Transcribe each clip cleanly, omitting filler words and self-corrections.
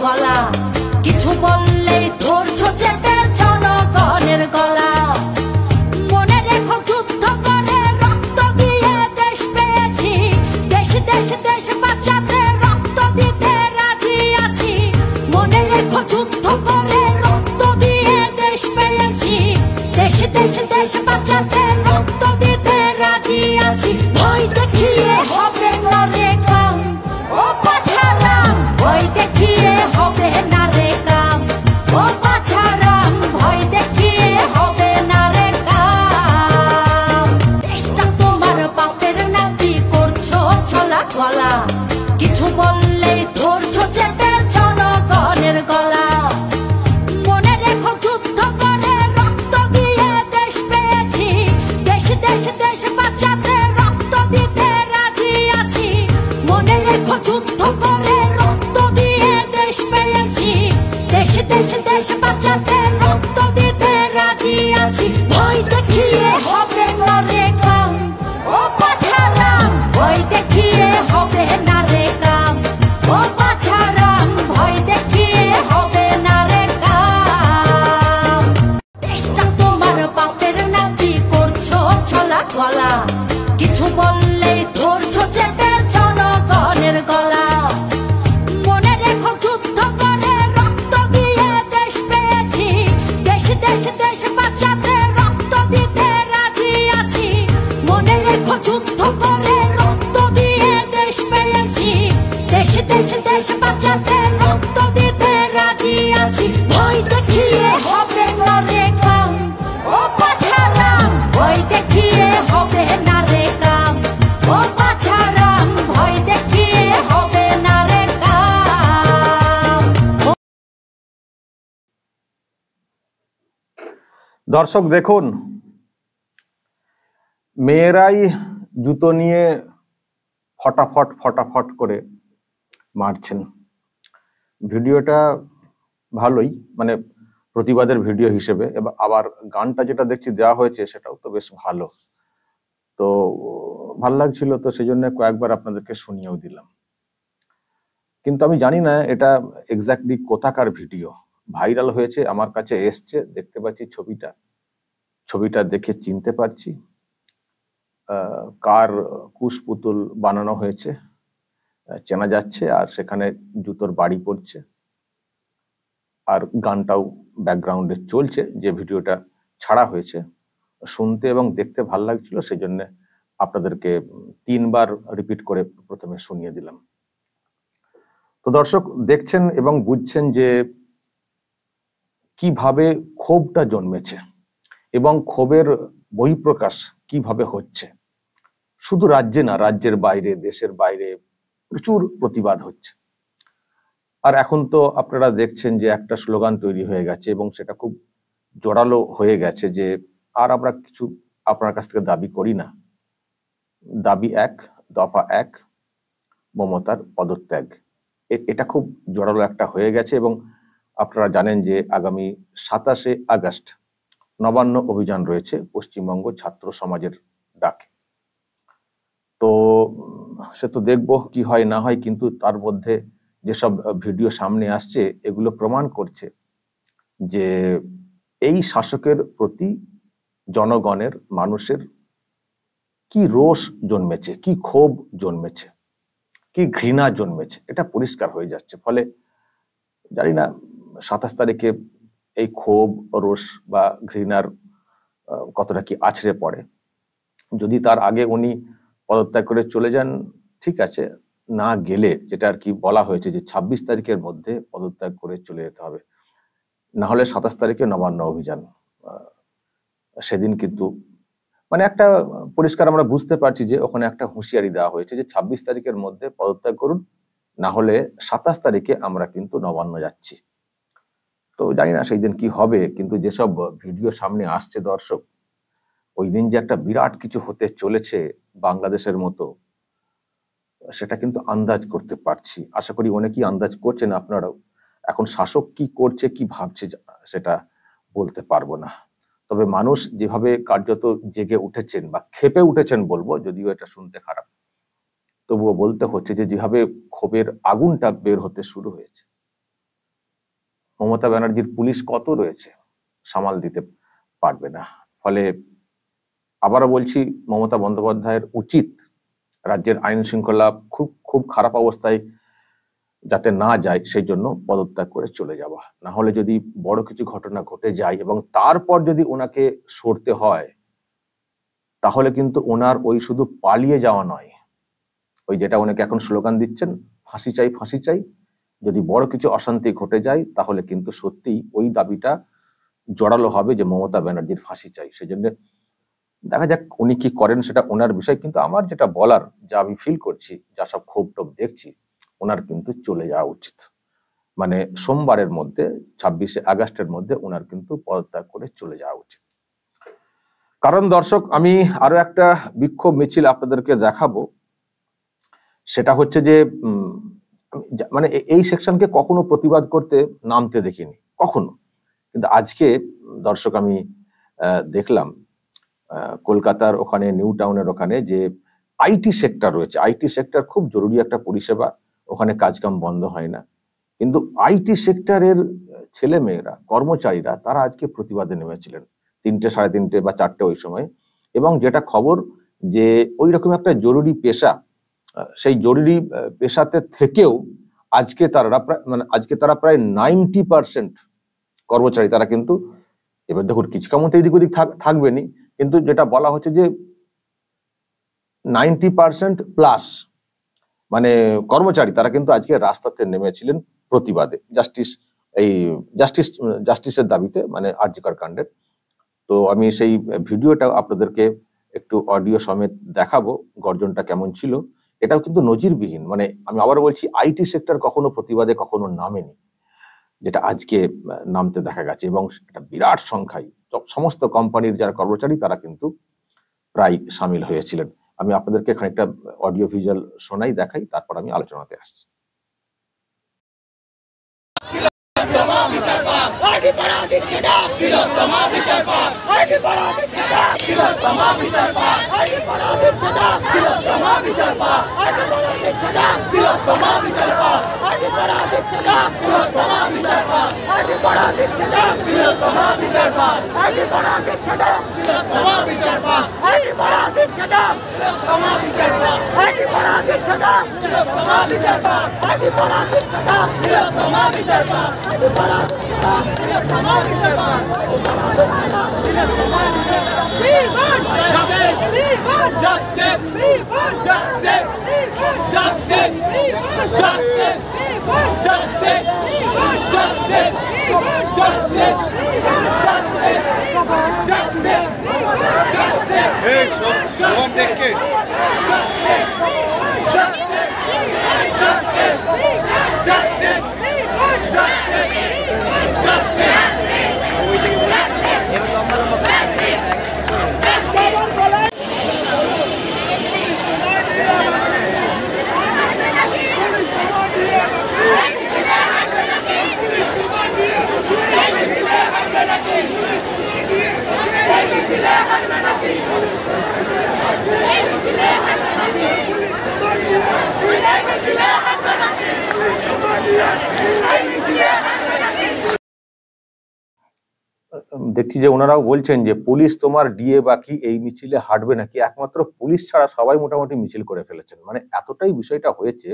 গলা, কিছু বললেই ধরছো চেপে জনগণের গলা। মনে রেখো যুদ্ধ করে রক্ত দিয়ে দেশ পেয়েছি, দেশ দেশ দেশ বাঁচাতে রক্ত দিতে রাজি আছি। মনে রেখো যুদ্ধ করে রক্ত দিয়ে দেশ পেয়েছি, দেশ দেশ দেশ বাঁচাতে রক্ত দিতে রাজি আছি। ভয় দেখিয়ে হবে না রে কাম, ও বাছারাম, ভয় দেখিয়ে হবে না রে কাম, ও বাছারাম, ভয় দেখিয়ে হবে না রে কাম। দেশটা তোমার বাপের নাতি, করছো ছলা গলা, কিছু বললেই ধরছো চেপে জনগণের গলা। মনে রেখো যুদ্ধ করে রক্ত দিয়ে দেশ পেয়েছি, দেশ দেশ দেশ বাঁচাতে রক্ত দিতে রাজি আছি। মনে রেখো যুদ্ধ করে রক্ত দিয়ে দেশ পেয়েছি, দেশ দেশ দেশ বাঁচাতে রক্ত দিতে রাজি আছি। ভয় দেখিয়ে হবে না রে কাম, ও বাছারাম, ভয় দেখিয়ে হবে না রে কাম, ও বাছারাম, ভয় দেখিয়ে হবে না রে কাম। দেশটা তোমার বাপের নাতি, করছো ছলা গলা, কিছু বললেই ধরছো চেপে জনগণের গলা। মনে রেখো যুদ্ধ করে রক্ত দিয়ে দেশ পেয়েছি, দেশ দেশ দেশ বাঁচাতে রক্ত দিতে রাজি আছি। মনে রেখো যুদ্ধ করে রক্ত দিয়ে দেশ পেয়েছি, দেশ দেশ দেশ বাঁচাতে রক্ত দিতে রাজি আছি। ভয় দেখিয়ে হবে না রে কাম, ও বাছারাম, ভয় দেখিয়ে হবে না রে কাম, ও বাছারাম, ভয় দেখিয়ে হবে না রে কাম। দর্শক দেখুন, মেয়েরাই জুতো নিয়ে ফটাফট ফটাফট করে মারছেন। ভিডিওটা ভালোই, মানে প্রতিবাদের ভিডিও হিসেবে। এবার আবার গানটা যেটা দেখছি দেওয়া হয়েছে সেটাও তো বেশ ভালো, তো ভাল লাগছিল, তো সেই জন্য কয়েকবার আপনাদেরকে শুনিয়েও দিলাম। কিন্তু আমি জানি না এটা এক্স্যাক্টলি কোথাকার ভিডিও। ভাইরাল হয়েছে, আমার কাছে এসছে, দেখতে পাচ্ছি ছবিটা দেখে চিনতে পারছি কার কুশপুতুল বানানো হয়েছে, চেনা যাচ্ছে। আর সেখানে জুতোর বাড়ি পড়ছে, আর গানটাও ব্যাকগ্রাউন্ডে চলছে। যে ভিডিওটা ছাড়া হয়েছে, শুনতে এবং দেখতে ভাল লাগছিল, সেই জন্য আপনাদেরকে 3 বার রিপিট করে প্রথমে শুনিয়ে দিলাম। তো দর্শক দেখছেন এবং বুঝছেন যে কিভাবে ক্ষোভটা জন্মেছে এবং ক্ষোভের বহিঃপ্রকাশ কিভাবে হচ্ছে। শুধু রাজ্যে না, রাজ্যের বাইরে, দেশের বাইরে প্রচুর প্রতিবাদ হচ্ছে। আর এখন তো আপনারা দেখছেন যে একটা স্লোগান তৈরি হয়ে গেছে এবং সেটা খুব জোরালো হয়ে গেছে যে আর আমরা কিছু আপনার কাছ থেকে দাবি করি না। দাবি এক, দফা এক, মমতার পদত্যাগ। এটা খুব জোরালো একটা হয়ে গেছে। এবং আপনারা জানেন যে আগামী 27শে আগস্ট নবান্ন অভিযান রয়েছে পশ্চিমবঙ্গ ছাত্র সমাজের ডাকে। তো সে তো দেখবো কি হয় না হয়, কিন্তু তার মধ্যে যেসব ভিডিও সামনে আসছে এগুলো প্রমাণ করছে যে এই শাসকের প্রতি জনগণের, মানুষের কি রোষ জন্মেছে, কি ক্ষোভ জন্মেছে, কি ঘৃণা জন্মেছে, এটা পরিষ্কার হয়ে যাচ্ছে। ফলে জানি না 27 তারিখে এই ক্ষোভ, রোষ বা ঘৃণার কতটা কি আছড়ে পড়ে। যদি তার আগে উনি পদত্যাগ করে চলে যান ঠিক আছে, না গেলে যেটা আর কি বলা হয়েছে যে 26 তারিখের মধ্যে পদত্যাগ করে চলে যেতে হবে, না হলে 27 তারিখে নবান্ন অভিযান। সেদিন কিন্তু মানে একটা পরিষ্কার আমরা বুঝতে পারছি যে ওখানে একটা হুঁশিয়ারি দেওয়া হয়েছে যে 26 তারিখের মধ্যে পদত্যাগ করুন, না হলে 27 তারিখে আমরা কিন্তু নবান্ন যাচ্ছি। তো জানি না সেই দিন কি হবে, কিন্তু যেসব ভিডিও সামনে আসছে দর্শক, ওই দিন যে একটা বিরাট কিছু হতে চলেছে বাংলাদেশের মতো, সেটা কিন্তু আন্দাজ করতে পারছি। আশা করি অনেকেই আন্দাজ করছেন আপনারাও। এখন শাসক কি করছে, কি ভাবছে সেটা বলতে পারবো না। তবে মানুষ যেভাবে কার্যত জেগে উঠেছেন বা ক্ষেপে উঠেছেন বলবো, যদিও এটা শুনতে খারাপ, তবুও বলতে হচ্ছে যে যেভাবে ক্ষোভের আগুনটা বের হতে শুরু হয়েছে, মমতা ব্যানার্জির পুলিশ কত রয়েছে, সামাল দিতে পারবে না। ফলে আবারও বলছি, মমতা বন্দ্যোপাধ্যায়ের উচিত রাজ্যের আইন শৃঙ্খলা খুব খুব খারাপ অবস্থায় যাতে না যায় সেই জন্য পদত্যাগ করে চলে যাওয়া। না হলে যদি বড় কিছু ঘটনা ঘটে যায় এবং তারপর যদি ওনাকে সরতে হয়, তাহলে কিন্তু ওনার ওই শুধু পালিয়ে যাওয়া নয়, ওই যেটা অনেকে এখন স্লোগান দিচ্ছেন, ফাঁসি চাই ফাঁসি চাই, যদি বড় কিছু অশান্তি ঘটে যায় তাহলে কিন্তু সত্যিই ওই দাবিটা জোরালো হবে যে মমতা ব্যানার্জির ফাঁসি চাই। সেই জন্য দেখা যাক উনি কি করেন, সেটা ওনার বিষয়। কিন্তু আমার যেটা বলার, যা আমি ফিল করছি, যা সব ক্ষোভ টোভ দেখছি, ওনার কিন্তু চলে যাওয়া উচিত। মানে সোমবারের মধ্যে, 26শে আগস্টের মধ্যে ওনার কিন্তু পদত্যাগ করে চলে যাওয়া উচিত। কারণ দর্শক, আমি আরো একটা বিক্ষোভ মিছিল আপনাদেরকে দেখাবো। সেটা হচ্ছে যে মানে এই সেকশনকে কখনো প্রতিবাদ করতে নামতে দেখিনি কখনো, কিন্তু আজকে দর্শক আমি দেখলাম কলকাতার ওখানে, নিউ টাউনের ওখানে যে আইটি সেক্টর রয়েছে, আইটি সেক্টর খুব জরুরি একটা পরিষেবা, ওখানে কাজকাম বন্ধ হয় না, কিন্তু আইটি সেক্টরের ছেলে মেয়েরা, কর্মচারীরা, তারা আজকে প্রতিবাদে নেমেছিলেন 3টে, 3:30 বা 4টে ওই সময়। এবং যেটা খবর যে ওই রকম একটা জরুরি পেশা, সেই জরুরি পেশাতে থেকেও আজকে তারা প্রায় 90% কর্মচারী তারা কিন্তু, এবার দেখুন কিছু কেমন এদিক ওদিক থাকবেনি, কিন্তু যেটা বলা হচ্ছে যে 90% প্লাস মানে কর্মচারী তারা কিন্তু আজকে রাস্তাতে নেমেছিলেন প্রতিবাদে, জাস্টিসের দাবিতে, মানে আর.জি. কর কাণ্ডের। তো আমি সেই ভিডিওটা আপনাদেরকে একটু অডিও সমেত দেখাবো, গর্জনটা কেমন ছিল। এটাও কিন্তু নজিরবিহীন, মানে আমি আবার বলছি, আইটি সেক্টর কখনো প্রতিবাদে কখনো নামেনি, যেটা আজকে নামতে দেখা গেছে। এবং একটা বিরাট সংখ্যায় সমস্ত কোম্পানির যারা কর্মচারী তারা কিন্তু প্রায় সামিল হয়েছিলেন। আমি আপনাদেরকে খানিকটা অডিও ভিজুয়াল শোনাই, দেখাই, তারপর আমি আলোচনাতে আসছি। দেখছি যে ওনারাও বলছেন যে পুলিশ তোমার ডিএ বাকি, এই মিছিলে হাঁটবে নাকি। একমাত্র পুলিশ ছাড়া সবাই মোটামুটি মিছিল করে ফেলেছেন, মানে এতটাই বিষয়টা হয়েছে।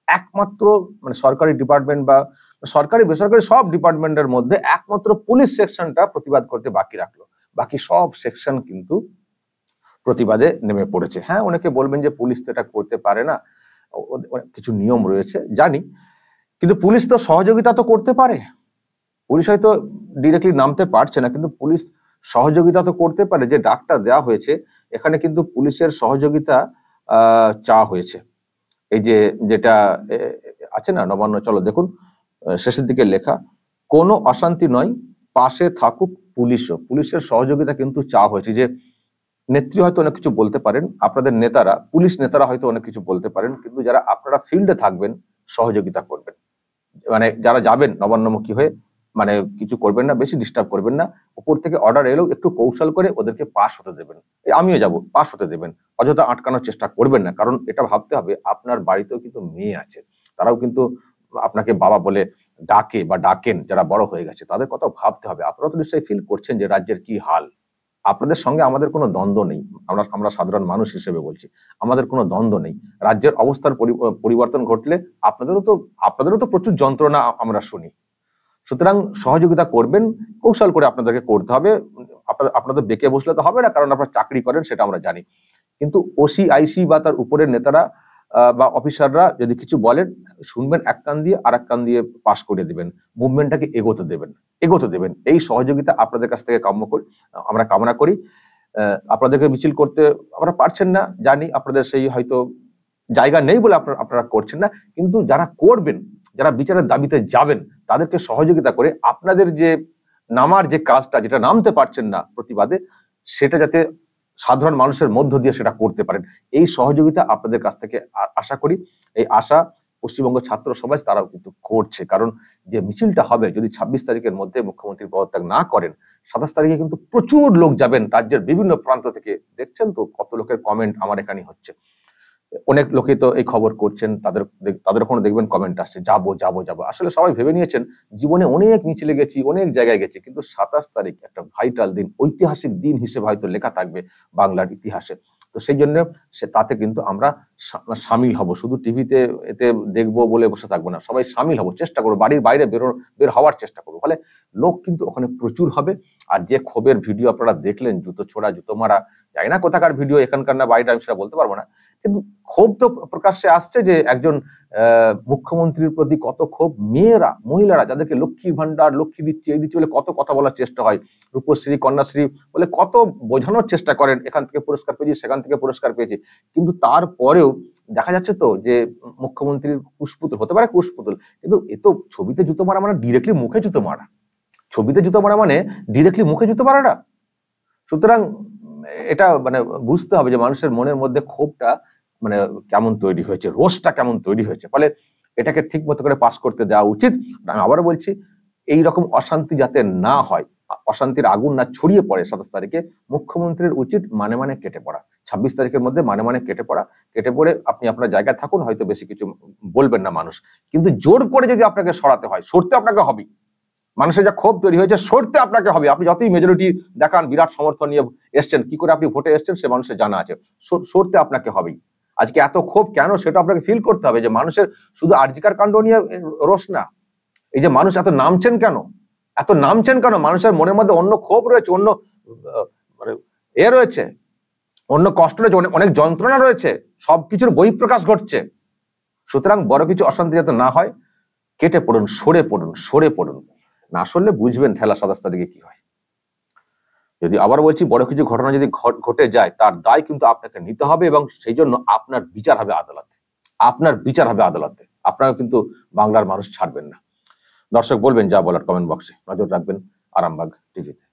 একমাত্র মানে সরকারি ডিপার্টমেন্ট বা সরকারি বেসরকারি সব ডিপার্টমেন্টের মধ্যে একমাত্র পুলিশ সেকশনটা প্রতিবাদ করতে বাকি রাখলো, বাকি সব সেকশন কিন্তু প্রতিবাদে নেমে পড়েছে। হ্যাঁ, অনেকে বলবেন যে পুলিশ তো এটা করতে পারে না, কিছু নিয়ম রয়েছে জানি, কিন্তু পুলিশ তো সহযোগিতা তো করতে পারে। পুলিশ হয়তো ডিরেক্টলি নামতে পারছে না, কিন্তু পুলিশ সহযোগিতা তো করতে পারে। যে ডাকটা দেওয়া হয়েছে, এখানে কিন্তু পুলিশের সহযোগিতা চাওয়া হয়েছে। এই যে যেটা আছে না নবান্ন, চলো দেখুন শেষের দিকে লেখা, কোনো অশান্তি নয়, পাশে থাকুক পুলিশও। পুলিশের সহযোগিতা কিন্তু চাওয়া হয়েছে। যে নেত্রী হয়তো অনেক কিছু বলতে পারেন, আপনাদের নেতারা, পুলিশ নেতারা হয়তো অনেক কিছু বলতে পারেন, কিন্তু যারা আপনারা ফিল্ডে থাকবেন সহযোগিতা করবেন, মানে যারা যাবেন নবান্নমুখী হয়ে, মানে কিছু করবেন না, বেশি ডিস্টার্ব করবেন না। উপর থেকে অর্ডার এলেও একটু কৌশল করে ওদেরকে পাস হতে দেবেন। আমিও যাব, পাস হতে দেবেন, অযথা আটকানোর চেষ্টা করবেন না। কারণ এটা ভাবতে হবে, আপনার বাড়িতেও কিন্তু মেয়ে আছে, তারাও কিন্তু আপনাকে বাবা বলে ডাকে বা ডাকেন যারা বড় হয়ে গেছে, তাদের কথা ভাবতে হবে। আপনারা তো নিশ্চয়ই ফিল করছেন যে রাজ্যের কি হাল। আপনাদের সঙ্গে আমাদের কোনো দ্বন্দ্ব নেই, আমরা সাধারণ মানুষ হিসেবে বলছি, আমাদের কোনো দ্বন্দ্ব নেই। রাজ্যের অবস্থার পরিবর্তন ঘটলে আপনাদেরও তো প্রচুর যন্ত্রণা আমরা শুনি। সুতরাং সহযোগিতা করবেন, কৌশল করে আপনাদেরকে করতে হবে। আপনাদের বেঁকে বসলে তো হবে না, কারণ আপনারা চাকরি করেন সেটা আমরা জানি। কিন্তু ওসি, আইসি বা তার উপরের নেতারা বা অফিসাররা যদি কিছু বলেন, শুনবেন এক কান দিয়ে, আর এক কান দিয়ে পাস করে দিবেন, মুভমেন্টটাকে এগোতে দেবেন। এই সহযোগিতা আপনাদের কাছ থেকে আমরা কামনা করি। আপনাদেরকে মিছিল করতে আপনারা পারছেন না জানি, আপনাদের সেই হয়তো জায়গা নেই বলে আপনারা করছেন না, কিন্তু যারা করবেন, যারা বিচারের দাবিতে যাবেন, তাদেরকে সহযোগিতা করে আপনাদের যে নামার যে কাজটা, যেটা নামতে পারছেন না প্রতিবাদে, সেটা যাতে সাধারণ মানুষের মধ্য দিয়ে সেটা করতে পারেন, এই সহযোগিতা আপনাদের কাছ থেকে আশা করি। এই আশা পশ্চিমবঙ্গ ছাত্র সমাজ তারাও কিন্তু করছে, কারণ যে মিছিলটা হবে, যদি 26 তারিখের মধ্যে মুখ্যমন্ত্রী পদত্যাগ না করেন, 27 তারিখে কিন্তু প্রচুর লোক যাবেন রাজ্যের বিভিন্ন প্রান্ত থেকে। দেখছেন তো কত লোকের কমেন্ট আমার এখানে হচ্ছে, অনেক লোকে তো এই খবর করছেন, তাদের ওখানে দেখবেন কমেন্ট আসছে, যাবো। আসলে সবাই ভেবে নিয়েছেন জীবনে অনেক মিছিলে গেছি, অনেক জায়গায় গেছি, কিন্তু 27 তারিখ একটা ভাইটাল দিন, ঐতিহাসিক দিন হিসেবে হয়তো লেখা থাকবে বাংলার ইতিহাসে। তো সেই জন্য তাতে কিন্তু আমরা সামিল হব, শুধু টিভিতে এতে দেখবো বলে বসে থাকবো না, সবাই সামিল হব, চেষ্টা করবো, বাড়ির বাইরে বের হওয়ার চেষ্টা করবো। ফলে লোক কিন্তু ওখানে প্রচুর হবে। আর যে ক্ষোভের ভিডিও আপনারা দেখলেন, জুতো ছোড়া, জুতো মারা, জানি না কোথাকার ভিডিও, এখানকার না বাইরে, আমি সেটা বলতে পারবো না, কিন্তু ক্ষোভ তো প্রকাশ্যে আসছে যে একজন মুখ্যমন্ত্রীর প্রতি কত ক্ষোভ। মহিলারা যাদেরকে লক্ষ্মীর ভান্ডার, লক্ষ্মী দিচ্ছি, এই দিচ্ছি বলে কত কথা বলার চেষ্টা হয়, রূপশ্রী, কন্যাশ্রী বলে কত বোঝানোর চেষ্টা করেন, এখান থেকে পুরস্কার পেয়েছি, সেখান থেকে পুরস্কার পেয়েছি, কিন্তু তারপরেও দেখা যাচ্ছে তো যে মুখ্যমন্ত্রীর কুশপুতুল হতে পারে, কুশপুতুল, কিন্তু এ তো ছবিতে জুতো মারা মানে ডিরেক্টলি মুখে জুতো মারা, ছবিতে জুতো মারা মানে ডিরেক্টলি মুখে জুতো মারাটা। সুতরাং এটা মানে বুঝতে হবে যে মানুষের মনের মধ্যে ক্ষোভটা মানে কেমন তৈরি হয়েছে, রোষটা কেমন তৈরি হয়েছে। ফলে এটাকে ঠিক মতো করে পাস করতে দেওয়া উচিত। আমি আবারও বলছি, এই রকম অশান্তি যাতে না হয়, অশান্তির আগুন না ছড়িয়ে পড়ে 27 তারিখে, মুখ্যমন্ত্রীর উচিত মানে কেটে পড়া। 26 তারিখের মধ্যে মানে কেটে পড়ে আপনি আপনার জায়গায় থাকুন, হয়তো বেশি কিছু বলবেন না মানুষ, কিন্তু জোর করে যদি আপনাকে সরাতে হয়, সরতে আপনাকে হবে। মানুষের যা ক্ষোভ তৈরি হয়েছে, সরতে আপনাকে হবে। আপনি যতই মেজরিটি দেখান, বিরাট সমর্থন নিয়ে এসছেন, কি করে আপনি ভোটে এসছেন সে মানুষের জানা আছে, সরতে আপনাকে হবেই। আজকে এত ক্ষোভ কেন সেটা আপনাকে ফিল করতে হবে, যে মানুষের শুধু আরজিকার কাণ্ড নিয়ে রোষ না, এই যে মানুষ এত নামছেন কেন, মানুষের মনের মধ্যে অন্য ক্ষোভ রয়েছে, অন্য রয়েছে, অন্য কষ্ট রয়েছে, অনেক যন্ত্রণা রয়েছে, সবকিছুর বহিঃপ্রকাশ ঘটছে। সুতরাং বড় কিছু অশান্তি যাতে না হয়, কেটে পড়ুন, সরে পড়ুন। না সরলে বুঝবেন ঠেলা 27 তারিখে কি হয়। যদি আবার বলছি, বড় কিছু ঘটনা যদি ঘটে যায়, তার দায় কিন্তু আপনাকে নিতে হবে, এবং সেই জন্য আপনার বিচার হবে আদালতে। আপনারা কিন্তু বাংলার মানুষ ছাড়বেন না। দর্শক বলবেন যা বলার কমেন্ট বক্সে, নজর রাখবেন আরামবাগ টিভিতে।